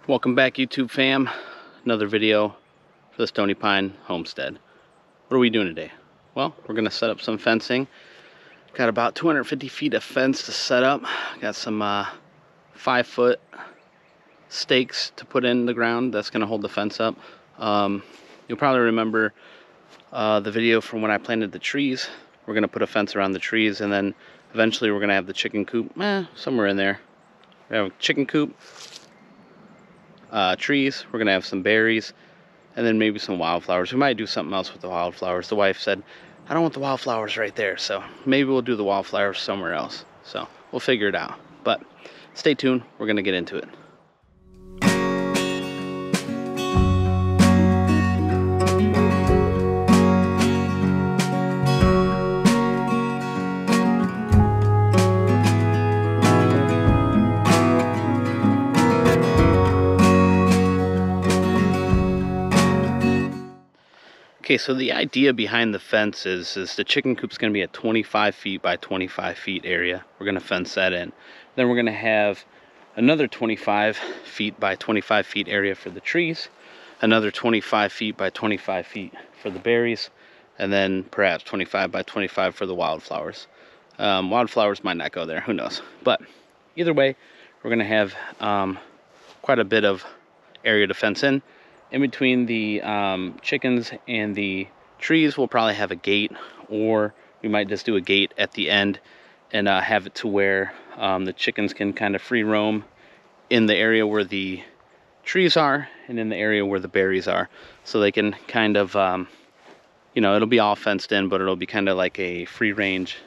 Welcome back, YouTube fam. Another video for the Stony Pine Homestead. What are we doing today? Well, we're gonna set up some fencing. Got about 250 feet of fence to set up. Got some 5-foot stakes to put in the ground that's gonna hold the fence up. You'll probably remember the video from when I planted the trees. We're gonna put a fence around the trees, and then eventually we're gonna have the chicken coop, somewhere in there. We have a chicken coop, trees, we're gonna have some berries, and then maybe some wildflowers. We might do something else with the wildflowers. The wife said, I don't want the wildflowers right there, so maybe we'll do the wildflowers somewhere else. So we'll figure it out, but stay tuned, we're gonna get into it. Okay, so the idea behind the fence is the chicken coop's going to be a 25 feet by 25 feet area. We're going to fence that in. Then we're going to have another 25 feet by 25 feet area for the trees, another 25 feet by 25 feet for the berries, and then perhaps 25 by 25 for the wildflowers. Wildflowers might not go there, who knows. But either way, we're going to have quite a bit of area to fence in. In between the chickens and the trees, we'll probably have a gate, or we might just do a gate at the end and have it to where the chickens can kind of free roam in the area where the trees are and in the area where the berries are. So they can kind of, it'll be all fenced in, but it'll be kind of like a free range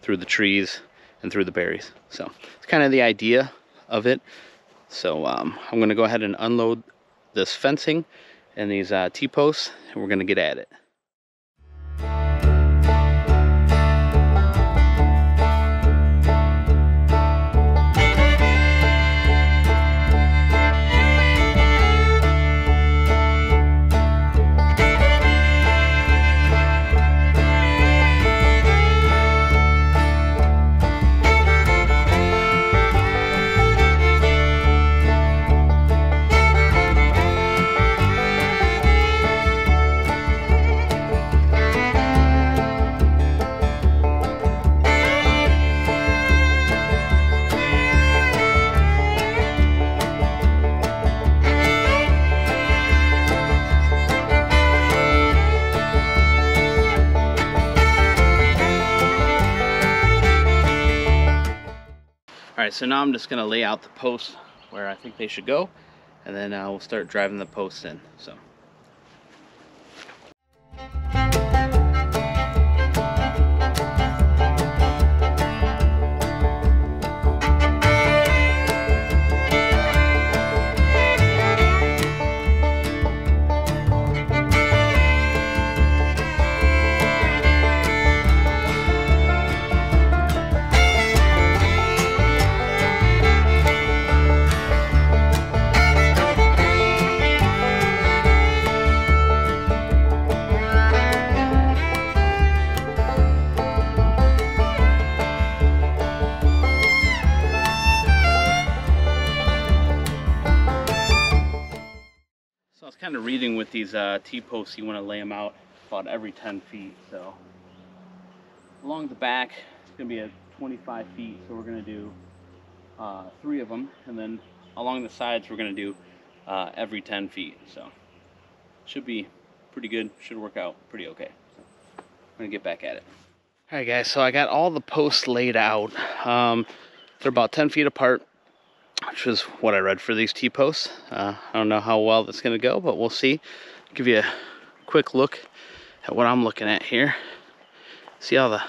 through the trees and through the berries. So it's kind of the idea of it. So I'm going to go ahead and unload this fencing and these T-posts, and we're going to get at it. Alright, so now I'm just going to lay out the posts where I think they should go, and then we'll start driving the posts in. So. Kind of reading with these T-posts, you want to lay them out about every 10 feet. So along the back, it's going to be at 25 feet, so we're going to do 3 of them, and then along the sides we're going to do every 10 feet. So should be pretty good, should work out pretty okay. So I'm going to get back at it. Alright guys, so I got all the posts laid out. They're about 10 feet apart, which is what I read for these T-posts. I don't know how well that's going to go, but we'll see. I'll give you a quick look at what I'm looking at here. See all the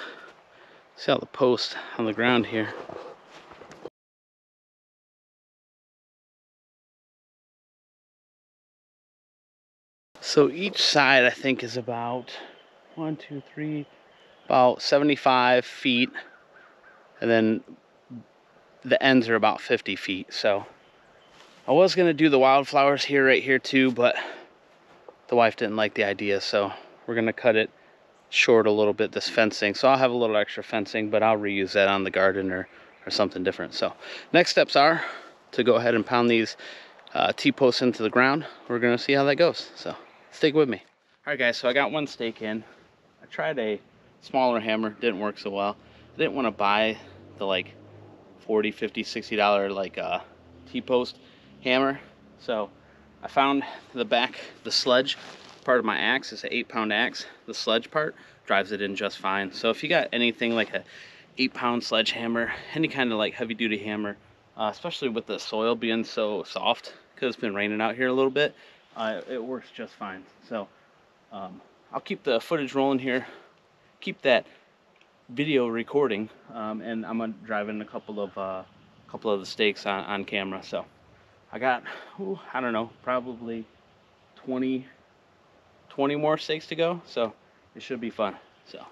posts on the ground here. So each side I think is about about 75 feet, and then the ends are about 50 feet. So I was gonna do the wildflowers here, right here too, but the wife didn't like the idea, so we're gonna cut it short a little bit, this fencing. So I'll have a little extra fencing, but I'll reuse that on the garden or something different. So next steps are to go ahead and pound these T-posts into the ground. We're gonna see how that goes, so stick with me. All right guys, so I got one stake in. I tried a smaller hammer, didn't work so well. I didn't want to buy the like $40, $50, $60 like T-post hammer, so I found the back, the sledge part of my axe is an 8-pound axe. The sledge part drives it in just fine. So if you got anything like a 8-pound sledgehammer, any kind of like heavy duty hammer, especially with the soil being so soft because it's been raining out here a little bit, it works just fine. So I'll keep the footage rolling here, keep that video recording, and I'm gonna drive in a couple of the stakes on camera. So I got, I don't know, probably 20 more stakes to go, so it should be fun. So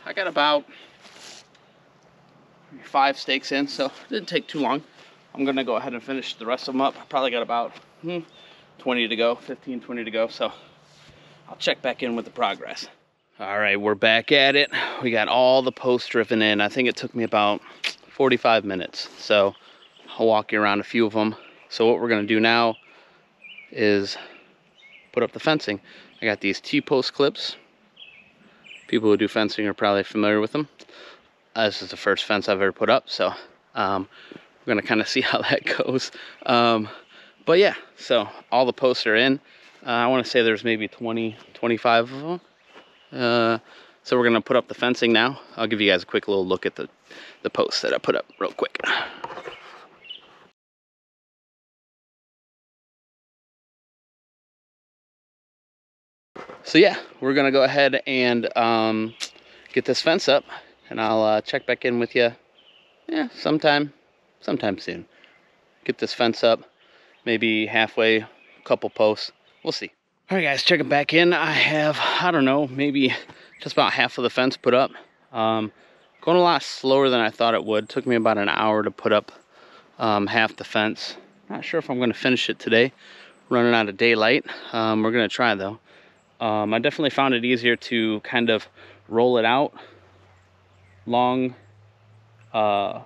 I got about 5 stakes in, so it didn't take too long. I'm gonna go ahead and finish the rest of them up. I probably got about 20 to go, 15, 20 to go, so I'll check back in with the progress. All right, we're back at it. We got all the posts driven in. I think it took me about 45 minutes, so I'll walk you around a few of them. So what we're gonna do now is put up the fencing. I got these T-post clips. People who do fencing are probably familiar with them. This is the first fence I've ever put up, so we're gonna kind of see how that goes. But yeah, so all the posts are in. I want to say there's maybe 20, 25 of them. So we're gonna put up the fencing now. I'll give you guys a quick little look at the posts that I put up real quick. So yeah, we're gonna go ahead and get this fence up, and I'll check back in with you, sometime soon. Get this fence up, maybe halfway, a couple posts, we'll see. All right guys, checking back in. I have, I don't know, maybe just about half of the fence put up. Going a lot slower than I thought it would. Took me about an hour to put up half the fence. Not sure if I'm gonna finish it today. Running out of daylight. We're gonna try though. I definitely found it easier to kind of roll it out long. I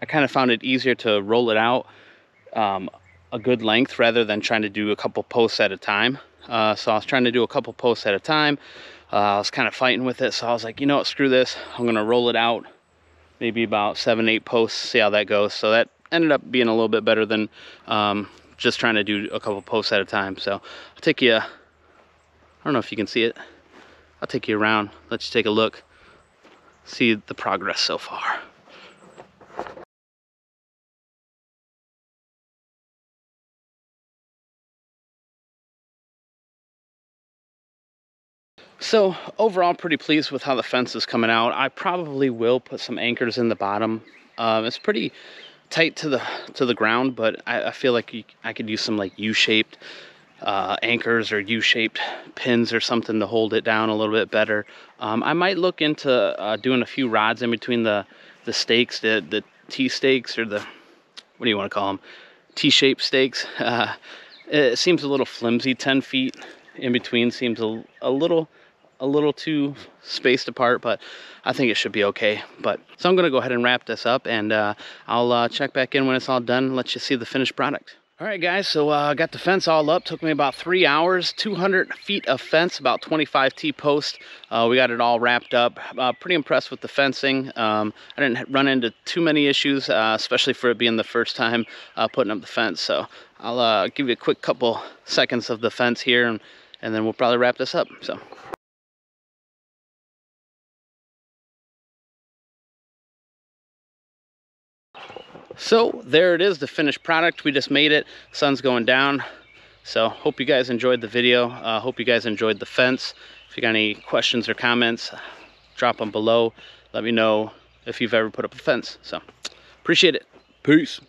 kind of found it easier to roll it out a good length rather than trying to do a couple posts at a time. So I was trying to do a couple posts at a time. I was kind of fighting with it, so I was like, you know what, screw this. I'm gonna roll it out maybe about 7, 8 posts, see how that goes. So that ended up being a little bit better than just trying to do a couple posts at a time. So I'll take you, I don't know if you can see it, I'll take you around, let you take a look, see the progress so far. So overall, pretty pleased with how the fence is coming out. I probably will put some anchors in the bottom. It's pretty tight to the ground, but I feel like I could use some like U-shaped anchors or U-shaped pins or something to hold it down a little bit better. I might look into doing a few rods in between the stakes, the T stakes, or the, what do you want to call them, T-shaped stakes. It seems a little flimsy. 10 feet in between seems a little too spaced apart, but I think it should be okay. But so I'm gonna go ahead and wrap this up, and I'll check back in when it's all done and let you see the finished product. All right, guys, so I got the fence all up. Took me about 3 hours, 200 feet of fence, about 25 T-post. We got it all wrapped up. Pretty impressed with the fencing. I didn't run into too many issues, especially for it being the first time putting up the fence. So I'll give you a quick couple seconds of the fence here, and then we'll probably wrap this up. So there it is, the finished product. We just made it. Sun's going down. So hope you guys enjoyed the video. Hope you guys enjoyed the fence. If you got any questions or comments, drop them below. Let me know if you've ever put up a fence. So appreciate it. Peace.